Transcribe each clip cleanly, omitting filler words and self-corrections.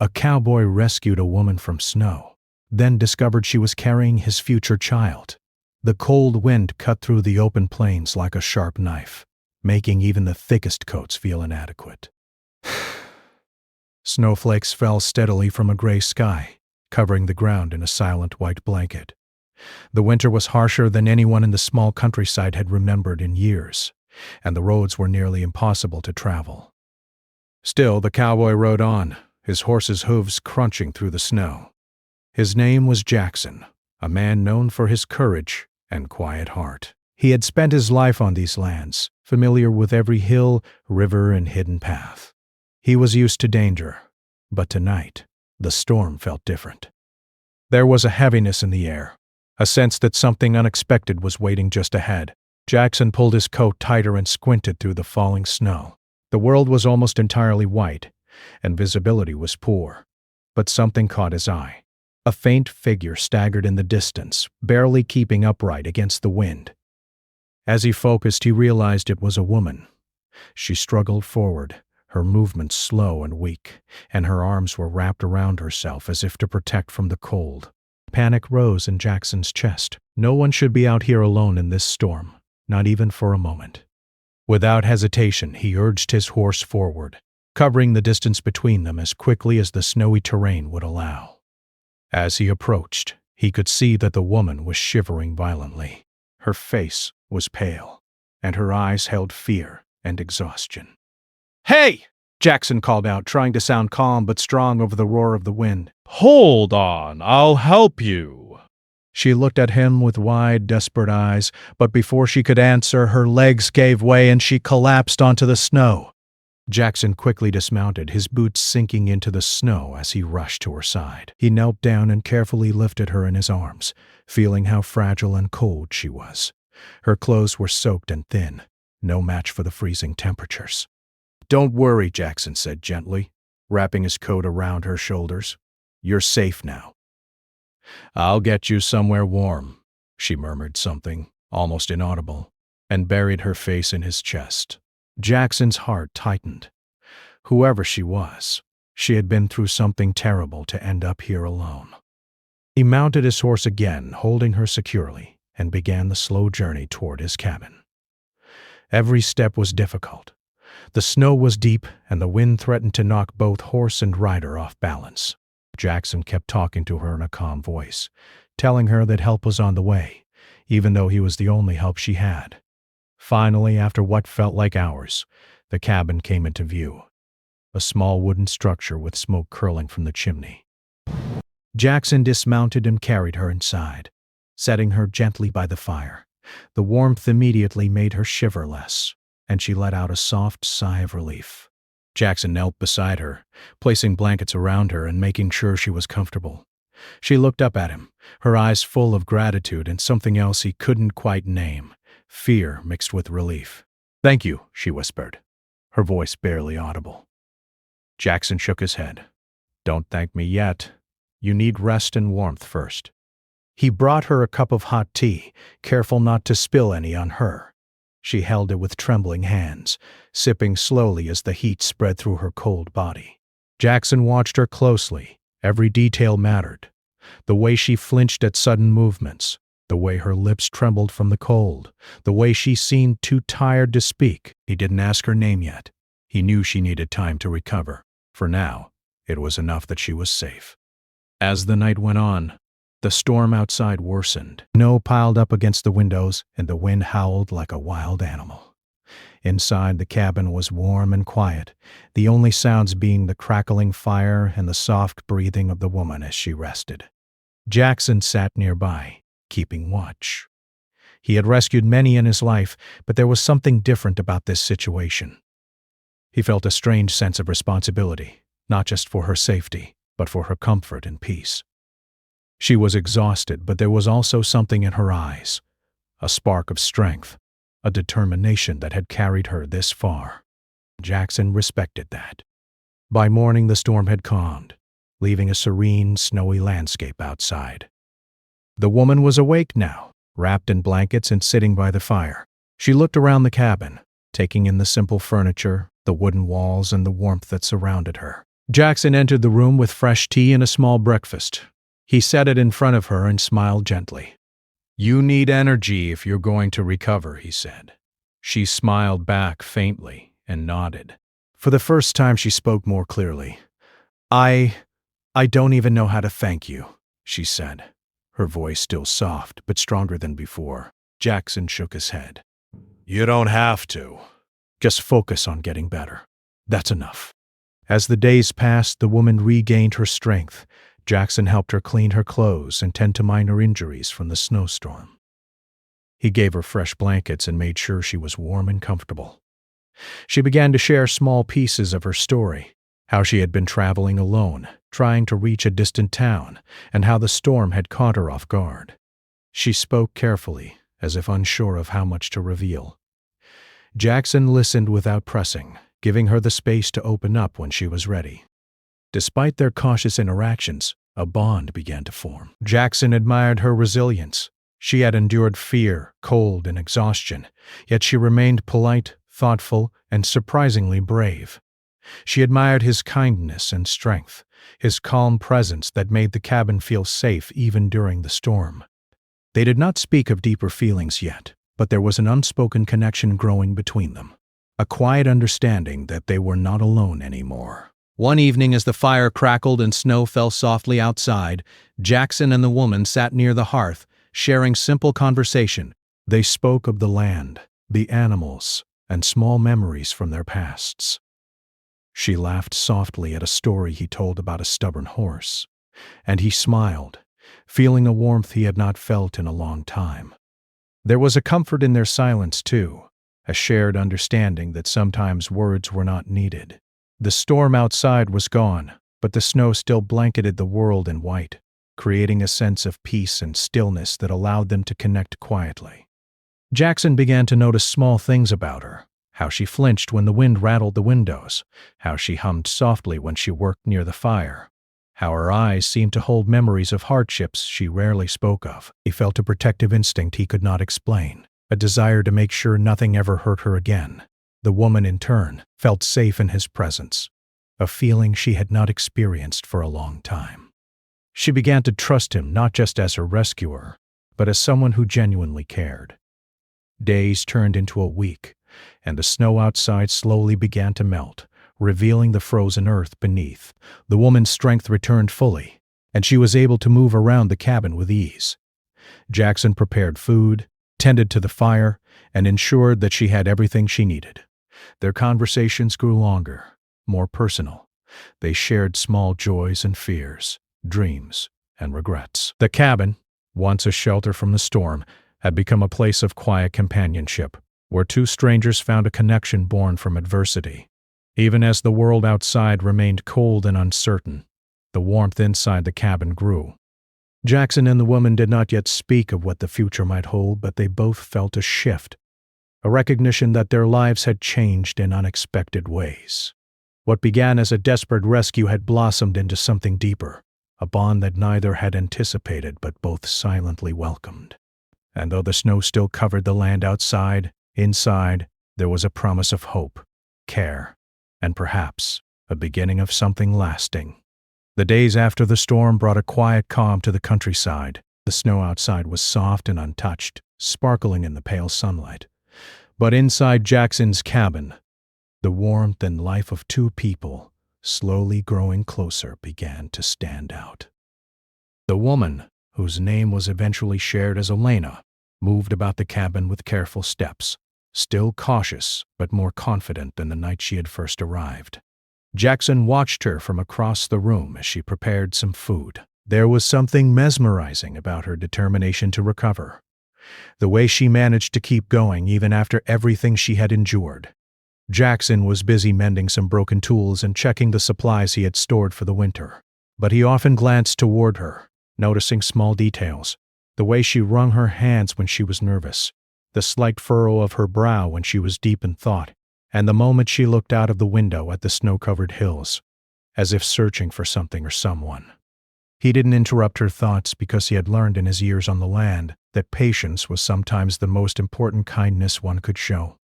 A cowboy rescued a woman from snow, then discovered she was carrying his future child. The cold wind cut through the open plains like a sharp knife, making even the thickest coats feel inadequate. Snowflakes fell steadily from a gray sky, covering the ground in a silent white blanket. The winter was harsher than anyone in the small countryside had remembered in years, and the roads were nearly impossible to travel. Still, the cowboy rode on, his horse's hooves crunching through the snow. His name was Jackson, a man known for his courage and quiet heart. He had spent his life on these lands, familiar with every hill, river, and hidden path. He was used to danger, but tonight, the storm felt different. There was a heaviness in the air, a sense that something unexpected was waiting just ahead. Jackson pulled his coat tighter and squinted through the falling snow. The world was almost entirely white, and visibility was poor. But something caught his eye. A faint figure staggered in the distance, barely keeping upright against the wind. As he focused, he realized it was a woman. She struggled forward, her movements slow and weak, and her arms were wrapped around herself as if to protect from the cold. Panic rose in Jackson's chest. No one should be out here alone in this storm, not even for a moment. Without hesitation, he urged his horse forward, covering the distance between them as quickly as the snowy terrain would allow. As he approached, he could see that the woman was shivering violently. Her face was pale, and her eyes held fear and exhaustion. "Hey!" Jackson called out, trying to sound calm but strong over the roar of the wind. "Hold on, I'll help you." She looked at him with wide, desperate eyes, but before she could answer, her legs gave way and she collapsed onto the snow. Jackson quickly dismounted, his boots sinking into the snow as he rushed to her side. He knelt down and carefully lifted her in his arms, feeling how fragile and cold she was. Her clothes were soaked and thin, no match for the freezing temperatures. "Don't worry," Jackson said gently, wrapping his coat around her shoulders. "You're safe now." "I'll get you somewhere warm," she murmured something, almost inaudible, and buried her face in his chest. Jackson's heart tightened. Whoever she was, she had been through something terrible to end up here alone. He mounted his horse again, holding her securely, and began the slow journey toward his cabin. Every step was difficult. The snow was deep, and the wind threatened to knock both horse and rider off balance. Jackson kept talking to her in a calm voice, telling her that help was on the way, even though he was the only help she had. Finally, after what felt like hours, the cabin came into view, a small wooden structure with smoke curling from the chimney. Jackson dismounted and carried her inside, setting her gently by the fire. The warmth immediately made her shiver less, and she let out a soft sigh of relief. Jackson knelt beside her, placing blankets around her and making sure she was comfortable. She looked up at him, her eyes full of gratitude and something else he couldn't quite name, fear mixed with relief. "Thank you," she whispered, her voice barely audible. Jackson shook his head. "Don't thank me yet. You need rest and warmth first." He brought her a cup of hot tea, careful not to spill any on her. She held it with trembling hands, sipping slowly as the heat spread through her cold body. Jackson watched her closely. Every detail mattered. The way she flinched at sudden movements, the way her lips trembled from the cold, the way she seemed too tired to speak. He didn't ask her name yet. He knew she needed time to recover. For now, it was enough that she was safe. As the night went on, the storm outside worsened. Snow piled up against the windows, and the wind howled like a wild animal. Inside, the cabin was warm and quiet, the only sounds being the crackling fire and the soft breathing of the woman as she rested. Jackson sat nearby, keeping watch. He had rescued many in his life, but there was something different about this situation. He felt a strange sense of responsibility, not just for her safety, but for her comfort and peace. She was exhausted, but there was also something in her eyes, a spark of strength, a determination that had carried her this far. Jackson respected that. By morning, the storm had calmed, leaving a serene, snowy landscape outside. The woman was awake now, wrapped in blankets and sitting by the fire. She looked around the cabin, taking in the simple furniture, the wooden walls, and the warmth that surrounded her. Jackson entered the room with fresh tea and a small breakfast. He set it in front of her and smiled gently. "You need energy if you're going to recover," he said. She smiled back faintly and nodded. For the first time she spoke more clearly. I don't even know how to thank you," she said, her voice still soft but stronger than before. Jackson shook his head. "You don't have to. Just focus on getting better. That's enough." As the days passed, the woman regained her strength. Jackson helped her clean her clothes and tend to minor injuries from the snowstorm. He gave her fresh blankets and made sure she was warm and comfortable. She began to share small pieces of her story, how she had been traveling alone, trying to reach a distant town, and how the storm had caught her off guard. She spoke carefully, as if unsure of how much to reveal. Jackson listened without pressing, giving her the space to open up when she was ready. Despite their cautious interactions, a bond began to form. Jackson admired her resilience. She had endured fear, cold, and exhaustion, yet she remained polite, thoughtful, and surprisingly brave. She admired his kindness and strength, his calm presence that made the cabin feel safe even during the storm. They did not speak of deeper feelings yet, but there was an unspoken connection growing between them, a quiet understanding that they were not alone anymore. One evening, as the fire crackled and snow fell softly outside, Jackson and the woman sat near the hearth, sharing simple conversation. They spoke of the land, the animals, and small memories from their pasts. She laughed softly at a story he told about a stubborn horse, and he smiled, feeling a warmth he had not felt in a long time. There was a comfort in their silence, too, a shared understanding that sometimes words were not needed. The storm outside was gone, but the snow still blanketed the world in white, creating a sense of peace and stillness that allowed them to connect quietly. Jackson began to notice small things about her, how she flinched when the wind rattled the windows, how she hummed softly when she worked near the fire, how her eyes seemed to hold memories of hardships she rarely spoke of. He felt a protective instinct he could not explain, a desire to make sure nothing ever hurt her again. The woman, in turn, felt safe in his presence, a feeling she had not experienced for a long time. She began to trust him not just as her rescuer, but as someone who genuinely cared. Days turned into a week, and the snow outside slowly began to melt, revealing the frozen earth beneath. The woman's strength returned fully, and she was able to move around the cabin with ease. Jackson prepared food, tended to the fire, and ensured that she had everything she needed. Their conversations grew longer, more personal. They shared small joys and fears, dreams and regrets. The cabin, once a shelter from the storm, had become a place of quiet companionship, where two strangers found a connection born from adversity. Even as the world outside remained cold and uncertain, the warmth inside the cabin grew. Jackson and the woman did not yet speak of what the future might hold, but they both felt a shift, a recognition that their lives had changed in unexpected ways. What began as a desperate rescue had blossomed into something deeper, a bond that neither had anticipated but both silently welcomed. And though the snow still covered the land outside, inside, there was a promise of hope, care, and perhaps a beginning of something lasting. The days after the storm brought a quiet calm to the countryside. The snow outside was soft and untouched, sparkling in the pale sunlight. But inside Jackson's cabin, the warmth and life of two people, slowly growing closer, began to stand out. The woman, whose name was eventually shared as Elena, moved about the cabin with careful steps, still cautious but more confident than the night she had first arrived. Jackson watched her from across the room as she prepared some food. There was something mesmerizing about her determination to recover, the way she managed to keep going even after everything she had endured. Jackson was busy mending some broken tools and checking the supplies he had stored for the winter, but he often glanced toward her, noticing small details, the way she wrung her hands when she was nervous, the slight furrow of her brow when she was deep in thought, and the moment she looked out of the window at the snow-covered hills, as if searching for something or someone. He didn't interrupt her thoughts because he had learned in his years on the land that patience was sometimes the most important kindness one could show.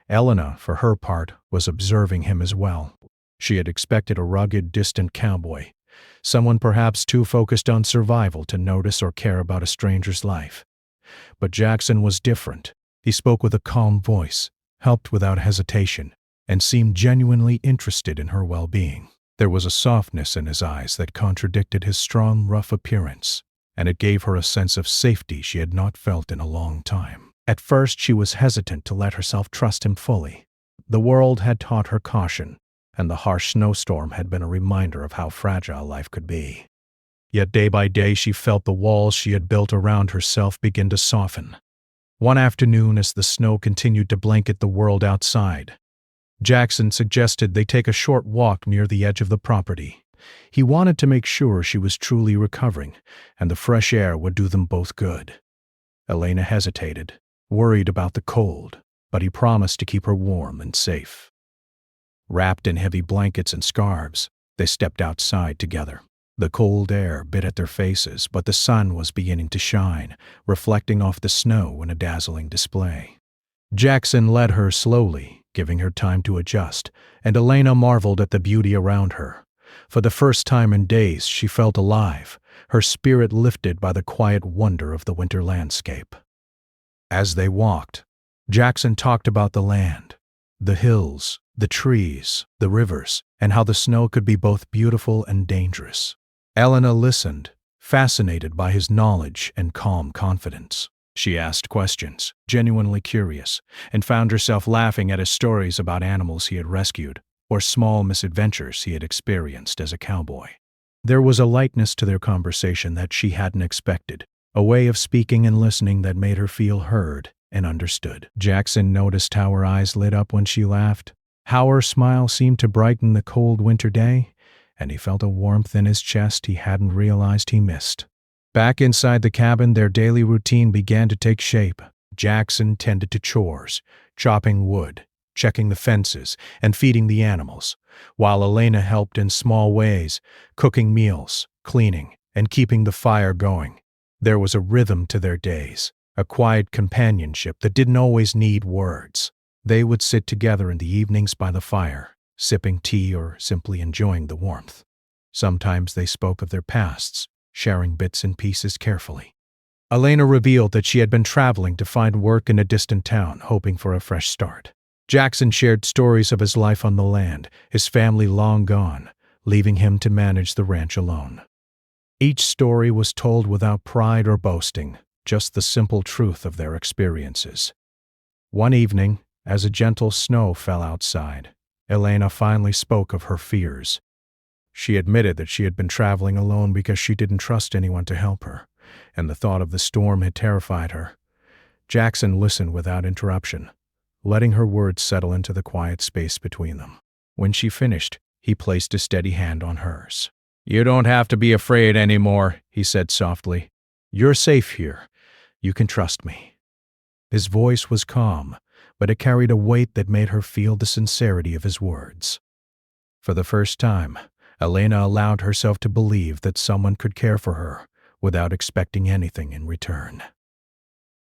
Elena, for her part, was observing him as well. She had expected a rugged, distant cowboy, someone perhaps too focused on survival to notice or care about a stranger's life. But Jackson was different. He spoke with a calm voice, helped without hesitation, and seemed genuinely interested in her well-being. There was a softness in his eyes that contradicted his strong, rough appearance, and it gave her a sense of safety she had not felt in a long time. At first, she was hesitant to let herself trust him fully. The world had taught her caution, and the harsh snowstorm had been a reminder of how fragile life could be. Yet day by day she felt the walls she had built around herself begin to soften. One afternoon, as the snow continued to blanket the world outside, Jackson suggested they take a short walk near the edge of the property. He wanted to make sure she was truly recovering, and the fresh air would do them both good. Elena hesitated, worried about the cold, but he promised to keep her warm and safe. Wrapped in heavy blankets and scarves, they stepped outside together. The cold air bit at their faces, but the sun was beginning to shine, reflecting off the snow in a dazzling display. Jackson led her slowly, giving her time to adjust, and Elena marveled at the beauty around her. For the first time in days, she felt alive, her spirit lifted by the quiet wonder of the winter landscape. As they walked, Jackson talked about the land, the hills, the trees, the rivers, and how the snow could be both beautiful and dangerous. Elena listened, fascinated by his knowledge and calm confidence. She asked questions, genuinely curious, and found herself laughing at his stories about animals he had rescued or small misadventures he had experienced as a cowboy. There was a lightness to their conversation that she hadn't expected, a way of speaking and listening that made her feel heard and understood. Jackson noticed how her eyes lit up when she laughed, how her smile seemed to brighten the cold winter day, and he felt a warmth in his chest he hadn't realized he missed. Back inside the cabin, their daily routine began to take shape. Jackson tended to chores, chopping wood, checking the fences, and feeding the animals, while Elena helped in small ways, cooking meals, cleaning, and keeping the fire going. There was a rhythm to their days, a quiet companionship that didn't always need words. They would sit together in the evenings by the fire, sipping tea or simply enjoying the warmth. Sometimes they spoke of their pasts, sharing bits and pieces carefully. Elena revealed that she had been traveling to find work in a distant town, hoping for a fresh start. Jackson shared stories of his life on the land, his family long gone, leaving him to manage the ranch alone. Each story was told without pride or boasting, just the simple truth of their experiences. One evening, as a gentle snow fell outside, Elena finally spoke of her fears. She admitted that she had been traveling alone because she didn't trust anyone to help her, and the thought of the storm had terrified her. Jackson listened without interruption, letting her words settle into the quiet space between them. When she finished, he placed a steady hand on hers. "You don't have to be afraid anymore," he said softly. "You're safe here. You can trust me." His voice was calm, but it carried a weight that made her feel the sincerity of his words. For the first time, Elena allowed herself to believe that someone could care for her without expecting anything in return.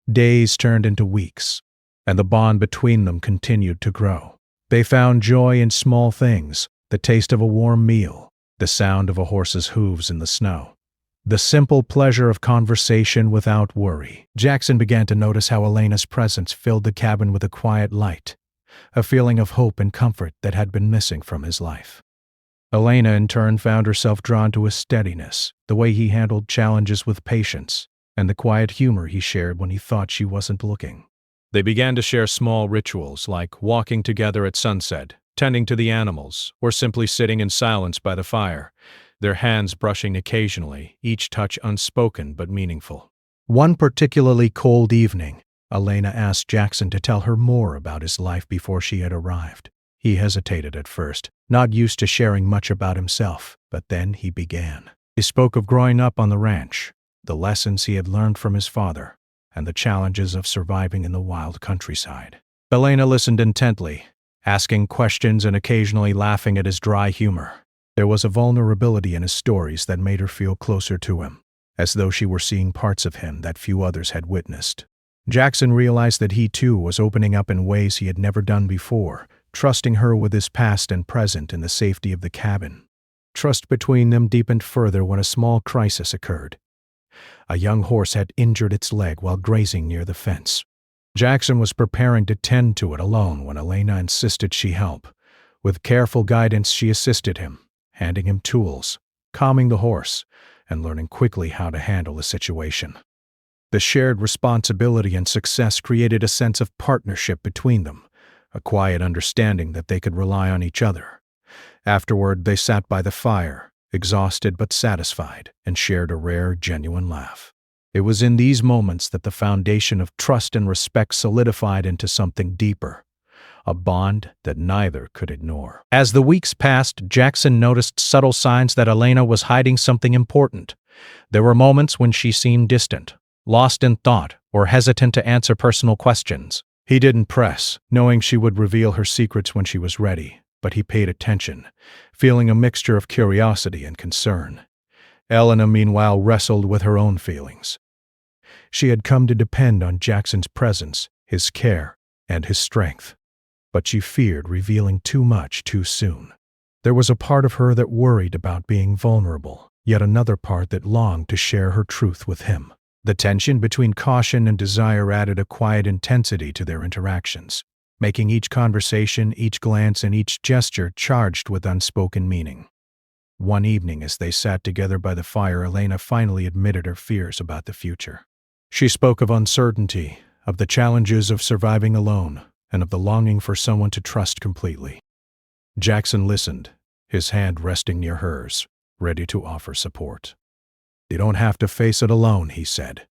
Days turned into weeks, and the bond between them continued to grow. They found joy in small things, the taste of a warm meal, the sound of a horse's hooves in the snow, the simple pleasure of conversation without worry. Jackson began to notice how Elena's presence filled the cabin with a quiet light, a feeling of hope and comfort that had been missing from his life. Elena, in turn, found herself drawn to his steadiness, the way he handled challenges with patience, and the quiet humor he shared when he thought she wasn't looking. They began to share small rituals like walking together at sunset, tending to the animals, or simply sitting in silence by the fire, their hands brushing occasionally, each touch unspoken but meaningful. One particularly cold evening, Elena asked Jackson to tell her more about his life before she had arrived. He hesitated at first, not used to sharing much about himself, but then he began. He spoke of growing up on the ranch, the lessons he had learned from his father, and the challenges of surviving in the wild countryside. Elena listened intently, asking questions and occasionally laughing at his dry humor. There was a vulnerability in his stories that made her feel closer to him, as though she were seeing parts of him that few others had witnessed. Jackson realized that he too was opening up in ways he had never done before, trusting her with his past and present in the safety of the cabin. Trust between them deepened further when a small crisis occurred. A young horse had injured its leg while grazing near the fence. Jackson was preparing to tend to it alone when Elena insisted she help. With careful guidance, she assisted him, handing him tools, calming the horse, and learning quickly how to handle the situation. The shared responsibility and success created a sense of partnership between them, a quiet understanding that they could rely on each other. Afterward, they sat by the fire, exhausted but satisfied, and shared a rare, genuine laugh. It was in these moments that the foundation of trust and respect solidified into something deeper, a bond that neither could ignore. As the weeks passed, Jackson noticed subtle signs that Elena was hiding something important. There were moments when she seemed distant, lost in thought, or hesitant to answer personal questions. He didn't press, knowing she would reveal her secrets when she was ready, but he paid attention, feeling a mixture of curiosity and concern. Elena, meanwhile, wrestled with her own feelings. She had come to depend on Jackson's presence, his care, and his strength. But she feared revealing too much too soon. There was a part of her that worried about being vulnerable, yet another part that longed to share her truth with him. The tension between caution and desire added a quiet intensity to their interactions, making each conversation, each glance, and each gesture charged with unspoken meaning. One evening, as they sat together by the fire, Elena finally admitted her fears about the future. She spoke of uncertainty, of the challenges of surviving alone, and of the longing for someone to trust completely. Jackson listened, his hand resting near hers, ready to offer support. "You don't have to face it alone," he said.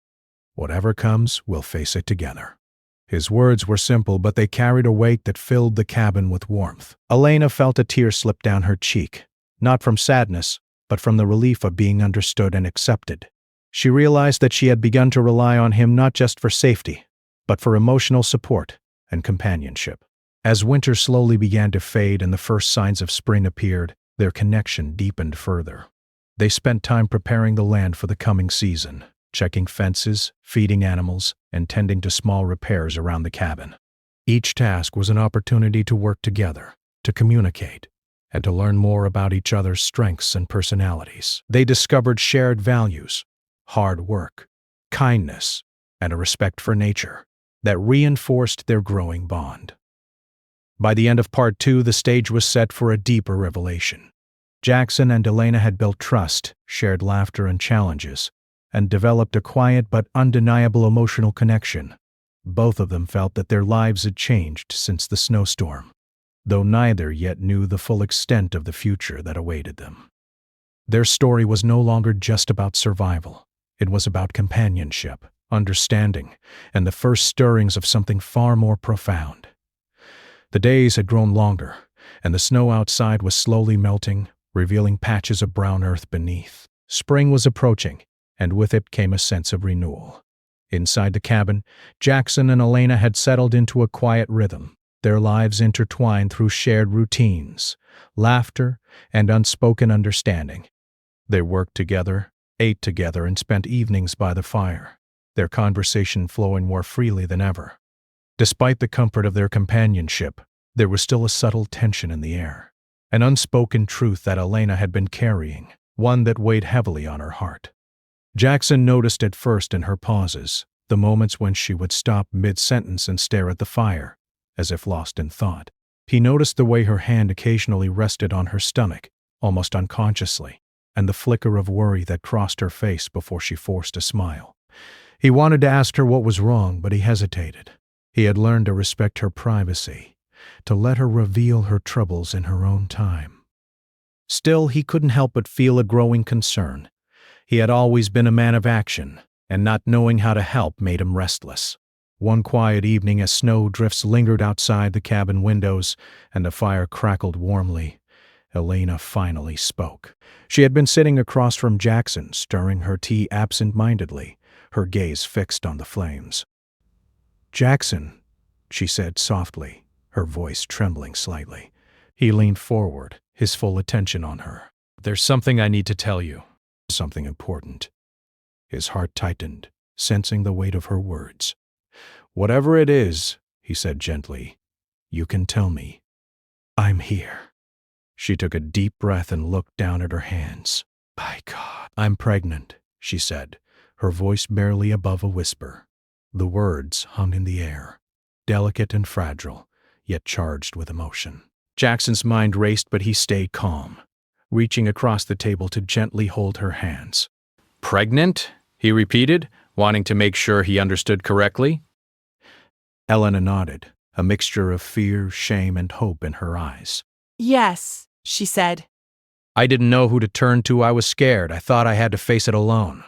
"Whatever comes, we'll face it together." His words were simple, but they carried a weight that filled the cabin with warmth. Elena felt a tear slip down her cheek, not from sadness, but from the relief of being understood and accepted. She realized that she had begun to rely on him not just for safety, but for emotional support and companionship. As winter slowly began to fade and the first signs of spring appeared, their connection deepened further. They spent time preparing the land for the coming season, checking fences, feeding animals, and tending to small repairs around the cabin. Each task was an opportunity to work together, to communicate, and to learn more about each other's strengths and personalities. They discovered shared values, hard work, kindness, and a respect for nature that reinforced their growing bond. By the end of part 2, the stage was set for a deeper revelation. Jackson and Elena had built trust, shared laughter and challenges, and developed a quiet but undeniable emotional connection. Both of them felt that their lives had changed since the snowstorm, though neither yet knew the full extent of the future that awaited them. Their story was no longer just about survival. It was about companionship, understanding, and the first stirrings of something far more profound. The days had grown longer, and the snow outside was slowly melting, revealing patches of brown earth beneath. Spring was approaching, and with it came a sense of renewal. Inside the cabin, Jackson and Elena had settled into a quiet rhythm, their lives intertwined through shared routines, laughter, and unspoken understanding. They worked together, ate together, and spent evenings by the fire, their conversation flowing more freely than ever. Despite the comfort of their companionship, there was still a subtle tension in the air, an unspoken truth that Elena had been carrying, one that weighed heavily on her heart. Jackson noticed at first in her pauses, the moments when she would stop mid-sentence and stare at the fire, as if lost in thought. He noticed the way her hand occasionally rested on her stomach, almost unconsciously, and the flicker of worry that crossed her face before she forced a smile. He wanted to ask her what was wrong, but he hesitated. He had learned to respect her privacy, to let her reveal her troubles in her own time. Still, he couldn't help but feel a growing concern. He had always been a man of action, and not knowing how to help made him restless. One quiet evening, as snow drifts lingered outside the cabin windows and the fire crackled warmly, Elena finally spoke. She had been sitting across from Jackson, stirring her tea absent-mindedly, her gaze fixed on the flames. "Jackson," she said softly, her voice trembling slightly. He leaned forward, his full attention on her. "There's something I need to tell you. Something important." His heart tightened, sensing the weight of her words. "Whatever it is," he said gently, "you can tell me. I'm here. She took a deep breath and looked down at her hands. By God. I'm pregnant, she said, her voice barely above a whisper. The words hung in the air, delicate and fragile, yet charged with emotion. Jackson's mind raced, but he stayed calm, reaching across the table to gently hold her hands. Pregnant? He repeated, wanting to make sure he understood correctly. Elena nodded, a mixture of fear, shame, and hope in her eyes. Yes, she said. I didn't know who to turn to. I was scared. I thought I had to face it alone.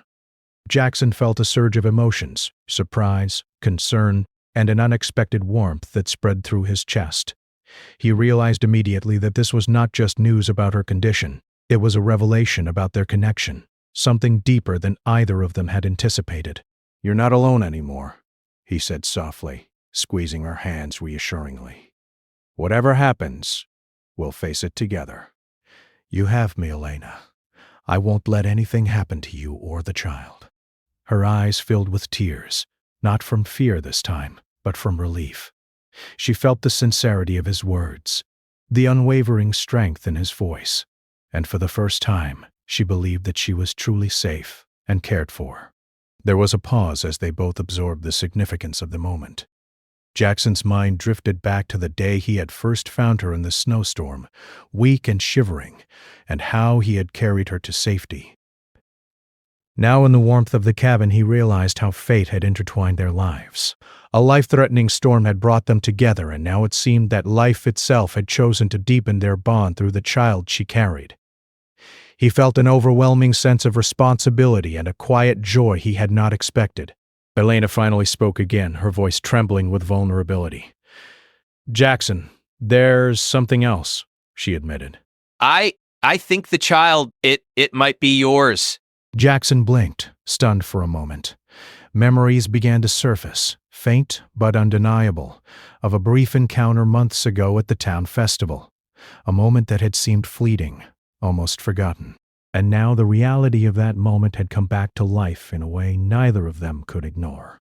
Jackson felt a surge of emotions, surprise, concern, and an unexpected warmth that spread through his chest. He realized immediately that this was not just news about her condition. It was a revelation about their connection, something deeper than either of them had anticipated. You're not alone anymore, he said softly, squeezing her hands reassuringly. Whatever happens, we'll face it together. You have me, Elena. I won't let anything happen to you or the child. Her eyes filled with tears, not from fear this time, but from relief. She felt the sincerity of his words, the unwavering strength in his voice, and for the first time, she believed that she was truly safe and cared for. There was a pause as they both absorbed the significance of the moment. Jackson's mind drifted back to the day he had first found her in the snowstorm, weak and shivering, and how he had carried her to safety. Now in the warmth of the cabin, he realized how fate had intertwined their lives. A life-threatening storm had brought them together, and now it seemed that life itself had chosen to deepen their bond through the child she carried. He felt an overwhelming sense of responsibility and a quiet joy he had not expected. Elena finally spoke again, her voice trembling with vulnerability. Jackson, there's something else, she admitted. I think the child, it might be yours. Jackson blinked, stunned for a moment. Memories began to surface, faint but undeniable, of a brief encounter months ago at the town festival, a moment that had seemed fleeting, almost forgotten. And now the reality of that moment had come back to life in a way neither of them could ignore.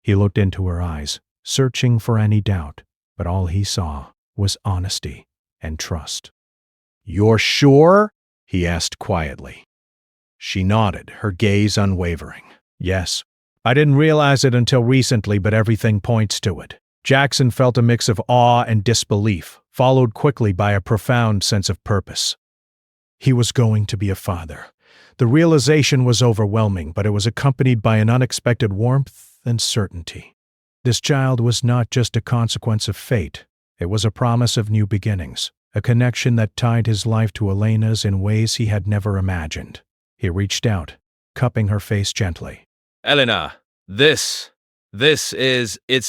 He looked into her eyes, searching for any doubt, but all he saw was honesty and trust. "You're sure?" he asked quietly. She nodded, her gaze unwavering. "Yes. I didn't realize it until recently, but everything points to it." Jackson felt a mix of awe and disbelief, followed quickly by a profound sense of purpose. He was going to be a father. The realization was overwhelming, but it was accompanied by an unexpected warmth and certainty. This child was not just a consequence of fate. It was a promise of new beginnings, a connection that tied his life to Elena's in ways he had never imagined. He reached out, cupping her face gently. Elena, it's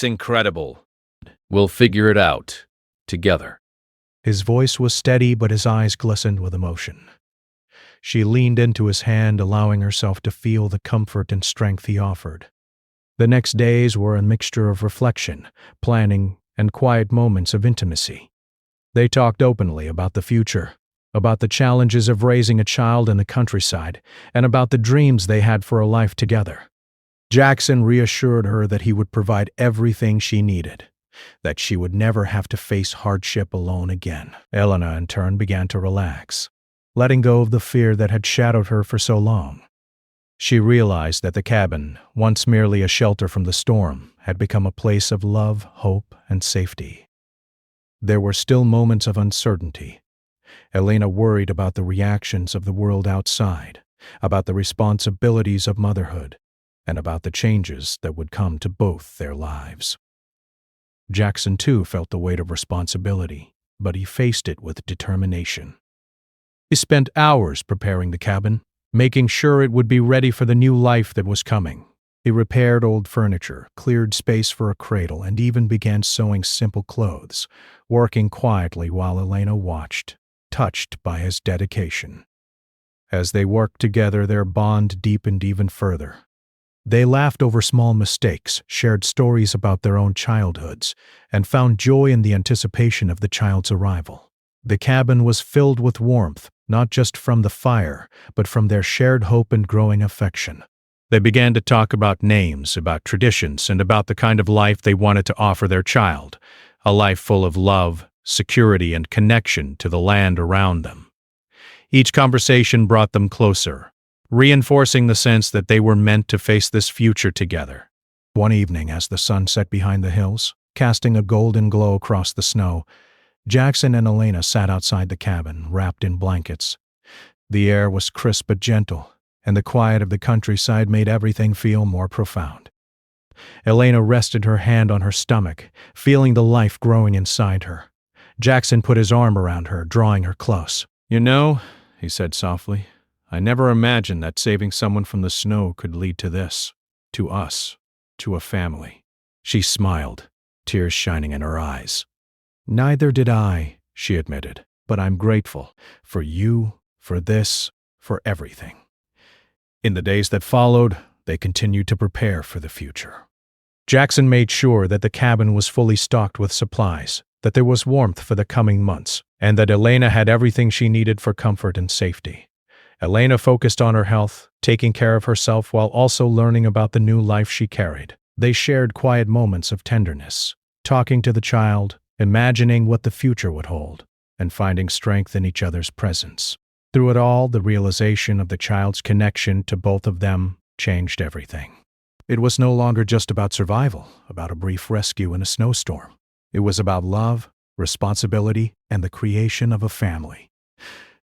incredible. We'll figure it out. Together. His voice was steady, but his eyes glistened with emotion. She leaned into his hand, allowing herself to feel the comfort and strength he offered. The next days were a mixture of reflection, planning, and quiet moments of intimacy. They talked openly about the future, about the challenges of raising a child in the countryside, and about the dreams they had for a life together. Jackson reassured her that he would provide everything she needed, that she would never have to face hardship alone again. Elena, in turn, began to relax, letting go of the fear that had shadowed her for so long. She realized that the cabin, once merely a shelter from the storm, had become a place of love, hope, and safety. There were still moments of uncertainty. Elena worried about the reactions of the world outside, about the responsibilities of motherhood, and about the changes that would come to both their lives. Jackson, too, felt the weight of responsibility, but he faced it with determination. He spent hours preparing the cabin, making sure it would be ready for the new life that was coming. He repaired old furniture, cleared space for a cradle, and even began sewing simple clothes, working quietly while Elena watched, touched by his dedication. As they worked together, their bond deepened even further. They laughed over small mistakes, shared stories about their own childhoods, and found joy in the anticipation of the child's arrival. The cabin was filled with warmth, not just from the fire, but from their shared hope and growing affection. They began to talk about names, about traditions, and about the kind of life they wanted to offer their child, a life full of love, security, and connection to the land around them. Each conversation brought them closer, reinforcing the sense that they were meant to face this future together. One evening, as the sun set behind the hills, casting a golden glow across the snow, Jackson and Elena sat outside the cabin, wrapped in blankets. The air was crisp but gentle, and the quiet of the countryside made everything feel more profound. Elena rested her hand on her stomach, feeling the life growing inside her. Jackson put his arm around her, drawing her close. "You know," he said softly, "I never imagined that saving someone from the snow could lead to this, to us, to a family." She smiled, tears shining in her eyes. "Neither did I," she admitted, "but I'm grateful for you, for this, for everything." In the days that followed, they continued to prepare for the future. Jackson made sure that the cabin was fully stocked with supplies, that there was warmth for the coming months, and that Elena had everything she needed for comfort and safety. Elena focused on her health, taking care of herself while also learning about the new life she carried. They shared quiet moments of tenderness, talking to the child, imagining what the future would hold, and finding strength in each other's presence. Through it all, the realization of the child's connection to both of them changed everything. It was no longer just about survival, about a brief rescue in a snowstorm. It was about love, responsibility, and the creation of a family.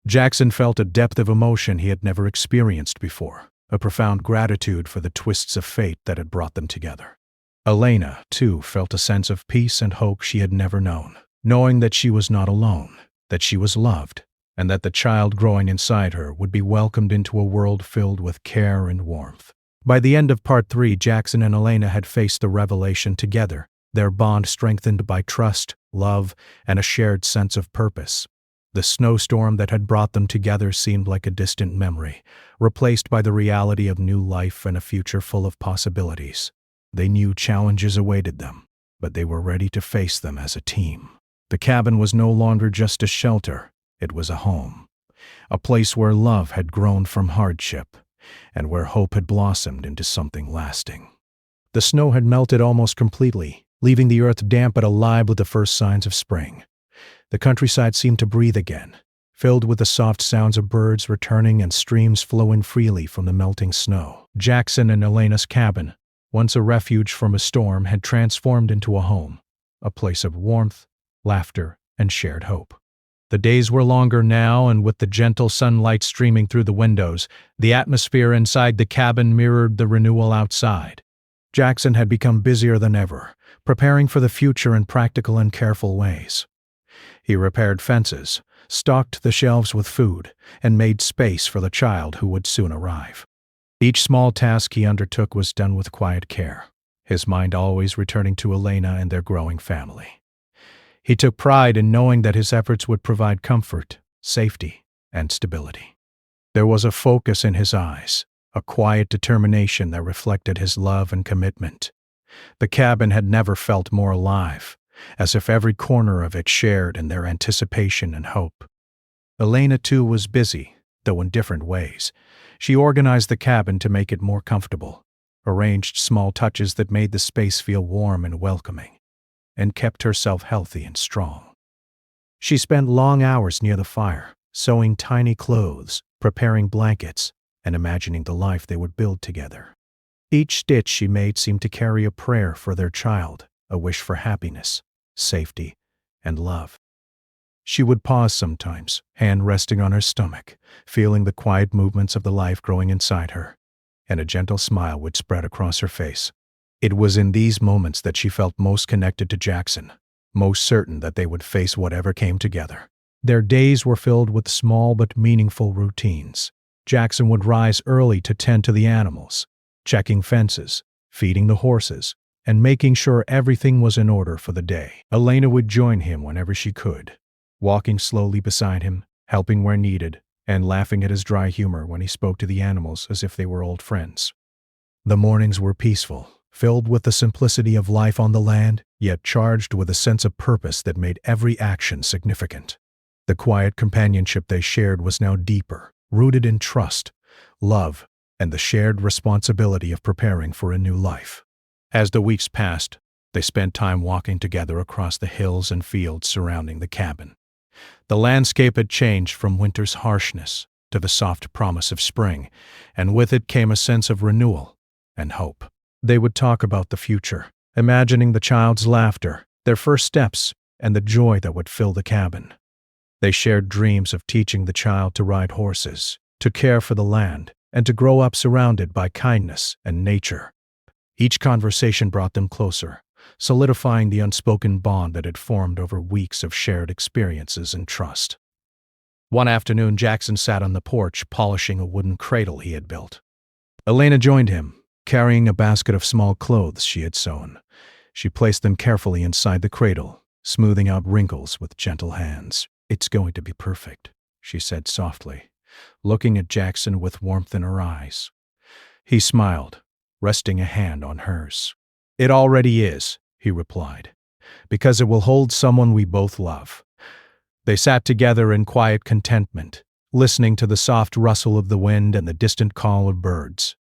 Jackson felt a depth of emotion he had never experienced before, a profound gratitude for the twists of fate that had brought them together. Elena, too, felt a sense of peace and hope she had never known, knowing that she was not alone, that she was loved, and that the child growing inside her would be welcomed into a world filled with care and warmth. By the end of Part 3, Jackson and Elena had faced the revelation together, their bond strengthened by trust, love, and a shared sense of purpose. The snowstorm that had brought them together seemed like a distant memory, replaced by the reality of new life and a future full of possibilities. They knew challenges awaited them, but they were ready to face them as a team. The cabin was no longer just a shelter, it was a home, a place where love had grown from hardship, and where hope had blossomed into something lasting. The snow had melted almost completely, leaving the earth damp but alive with the first signs of spring. The countryside seemed to breathe again, filled with the soft sounds of birds returning and streams flowing freely from the melting snow. Jackson and Elena's cabin, once a refuge from a storm, had transformed into a home, a place of warmth, laughter, and shared hope. The days were longer now, and with the gentle sunlight streaming through the windows, the atmosphere inside the cabin mirrored the renewal outside. Jackson had become busier than ever, preparing for the future in practical and careful ways. He repaired fences, stocked the shelves with food, and made space for the child who would soon arrive. Each small task he undertook was done with quiet care, his mind always returning to Elena and their growing family. He took pride in knowing that his efforts would provide comfort, safety, and stability. There was a focus in his eyes, a quiet determination that reflected his love and commitment. The cabin had never felt more alive, as if every corner of it shared in their anticipation and hope. Elena, too, was busy, though in different ways. She organized the cabin to make it more comfortable, arranged small touches that made the space feel warm and welcoming, and kept herself healthy and strong. She spent long hours near the fire, sewing tiny clothes, preparing blankets, and imagining the life they would build together. Each stitch she made seemed to carry a prayer for their child, a wish for happiness, safety, and love. She would pause sometimes, hand resting on her stomach, feeling the quiet movements of the life growing inside her, and a gentle smile would spread across her face. It was in these moments that she felt most connected to Jackson, most certain that they would face whatever came together. Their days were filled with small but meaningful routines. Jackson would rise early to tend to the animals, checking fences, feeding the horses, and making sure everything was in order for the day. Elena would join him whenever she could, walking slowly beside him, helping where needed, and laughing at his dry humor when he spoke to the animals as if they were old friends. The mornings were peaceful, filled with the simplicity of life on the land, yet charged with a sense of purpose that made every action significant. The quiet companionship they shared was now deeper, rooted in trust, love, and the shared responsibility of preparing for a new life. As the weeks passed, They spent time walking together across the hills and fields surrounding the cabin. The landscape had changed from winter's harshness to the soft promise of spring, and with it came a sense of renewal and hope. They would talk about the future, imagining the child's laughter, their first steps, and the joy that would fill the cabin. They shared dreams of teaching the child to ride horses, to care for the land, and to grow up surrounded by kindness and nature. Each conversation brought them closer, solidifying the unspoken bond that had formed over weeks of shared experiences and trust. One afternoon, Jackson sat on the porch polishing a wooden cradle he had built. Elena joined him, carrying a basket of small clothes she had sewn. She placed them carefully inside the cradle, smoothing out wrinkles with gentle hands. "It's going to be perfect," she said softly, looking at Jackson with warmth in her eyes. He smiled, resting a hand on hers. "It already is," he replied, "because it will hold someone we both love." They sat together in quiet contentment, listening to the soft rustle of the wind and the distant call of birds.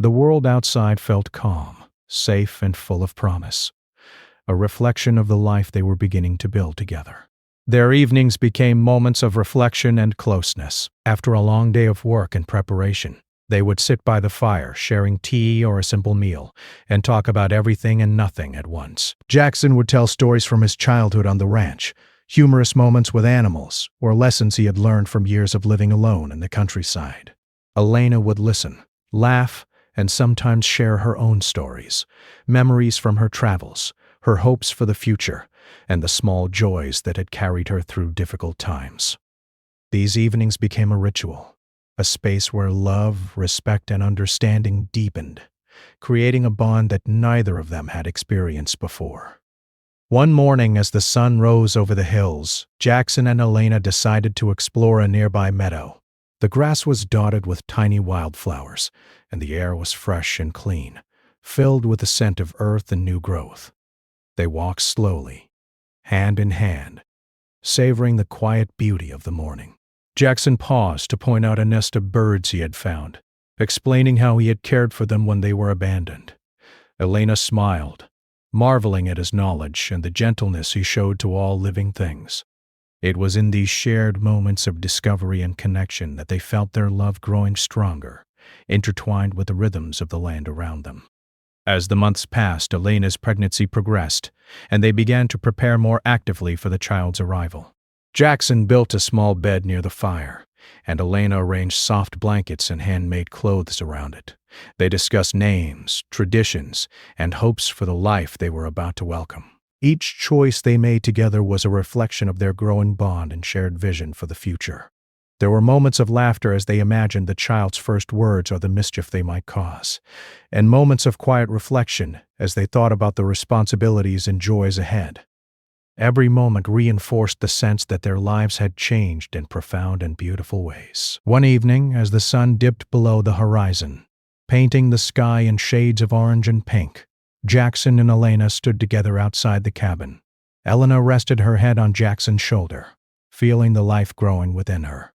The world outside felt calm, safe, and full of promise, a reflection of the life they were beginning to build together. Their evenings became moments of reflection and closeness. After a long day of work and preparation, they would sit by the fire, sharing tea or a simple meal, and talk about everything and nothing at once. Jackson would tell stories from his childhood on the ranch, humorous moments with animals, or lessons he had learned from years of living alone in the countryside. Elena would listen, laugh, and sometimes share her own stories, memories from her travels, her hopes for the future, and the small joys that had carried her through difficult times. These evenings became a ritual, a space where love, respect, and understanding deepened, creating a bond that neither of them had experienced before. One morning, as the sun rose over the hills, Jackson and Elena decided to explore a nearby meadow. The grass was dotted with tiny wildflowers, and the air was fresh and clean, filled with the scent of earth and new growth. They walked slowly, hand in hand, savoring the quiet beauty of the morning. Jackson paused to point out a nest of birds he had found, explaining how he had cared for them when they were abandoned. Elena smiled, marveling at his knowledge and the gentleness he showed to all living things. It was in these shared moments of discovery and connection that they felt their love growing stronger, intertwined with the rhythms of the land around them. As the months passed, Elena's pregnancy progressed, and they began to prepare more actively for the child's arrival. Jackson built a small bed near the fire, and Elena arranged soft blankets and handmade clothes around it. They discussed names, traditions, and hopes for the life they were about to welcome. Each choice they made together was a reflection of their growing bond and shared vision for the future. There were moments of laughter as they imagined the child's first words or the mischief they might cause, and moments of quiet reflection as they thought about the responsibilities and joys ahead. Every moment reinforced the sense that their lives had changed in profound and beautiful ways. One evening, as the sun dipped below the horizon, painting the sky in shades of orange and pink, Jackson and Elena stood together outside the cabin. Elena rested her head on Jackson's shoulder, feeling the life growing within her.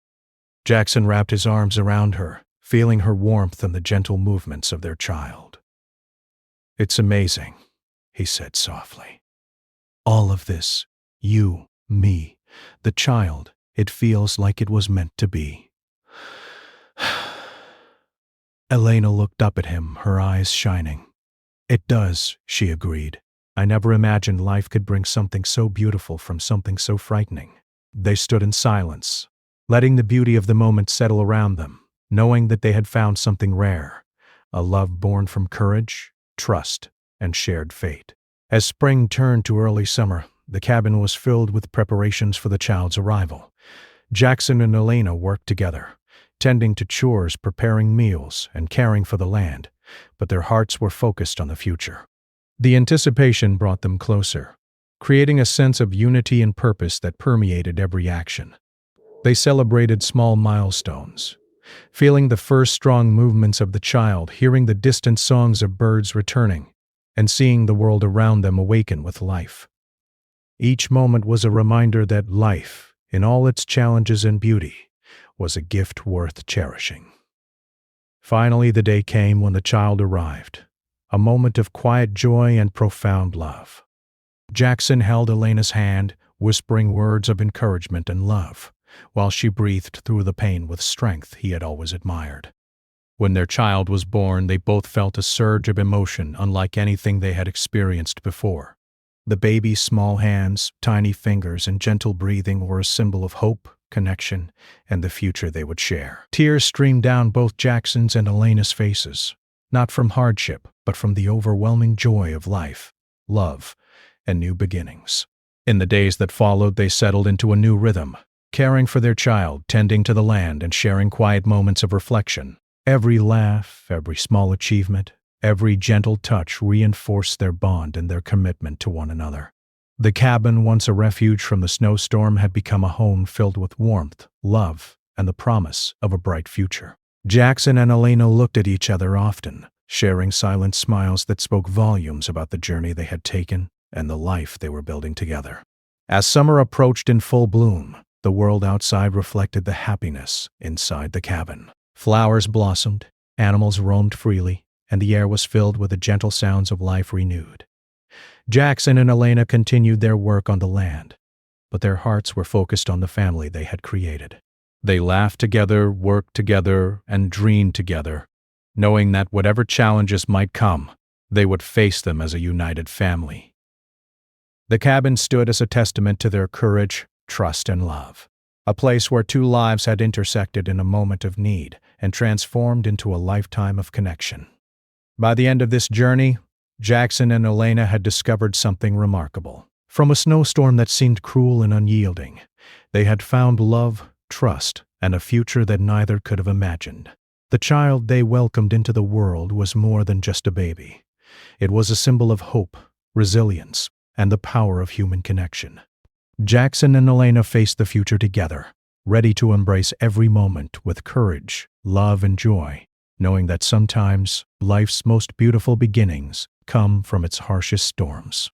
Jackson wrapped his arms around her, feeling her warmth and the gentle movements of their child. "It's amazing," he said softly. "All of this, you, me, the child, it feels like it was meant to be." Elena looked up at him, her eyes shining. "It does," she agreed. "I never imagined life could bring something so beautiful from something so frightening." They stood in silence, letting the beauty of the moment settle around them, knowing that they had found something rare, a love born from courage, trust, and shared fate. As spring turned to early summer, the cabin was filled with preparations for the child's arrival. Jackson and Elena worked together, tending to chores, preparing meals, and caring for the land, but their hearts were focused on the future. The anticipation brought them closer, creating a sense of unity and purpose that permeated every action. They celebrated small milestones, feeling the first strong movements of the child, hearing the distant songs of birds returning, and seeing the world around them awaken with life. Each moment was a reminder that life, in all its challenges and beauty, was a gift worth cherishing. Finally, the day came when the child arrived, a moment of quiet joy and profound love. Jackson held Elena's hand, whispering words of encouragement and love, while she breathed through the pain with strength he had always admired. When their child was born, they both felt a surge of emotion unlike anything they had experienced before. The baby's small hands, tiny fingers, and gentle breathing were a symbol of hope, connection, and the future they would share. Tears streamed down both Jackson's and Elena's faces, not from hardship, but from the overwhelming joy of life, love, and new beginnings. In the days that followed, they settled into a new rhythm, caring for their child, tending to the land, and sharing quiet moments of reflection. Every laugh, every small achievement, every gentle touch reinforced their bond and their commitment to one another. The cabin, once a refuge from the snowstorm, had become a home filled with warmth, love, and the promise of a bright future. Jackson and Elena looked at each other often, sharing silent smiles that spoke volumes about the journey they had taken and the life they were building together. As summer approached in full bloom, the world outside reflected the happiness inside the cabin. Flowers blossomed, animals roamed freely, and the air was filled with the gentle sounds of life renewed. Jackson and Elena continued their work on the land, but their hearts were focused on the family they had created. They laughed together, worked together, and dreamed together, knowing that whatever challenges might come, they would face them as a united family. The cabin stood as a testament to their courage, trust, and love, a place where two lives had intersected in a moment of need and transformed into a lifetime of connection. By the end of this journey, Jackson and Elena had discovered something remarkable. From a snowstorm that seemed cruel and unyielding, they had found love, trust, and a future that neither could have imagined. The child they welcomed into the world was more than just a baby. It was a symbol of hope, resilience, and the power of human connection. Jackson and Elena faced the future together, ready to embrace every moment with courage, love, and joy, knowing that sometimes life's most beautiful beginnings come from its harshest storms.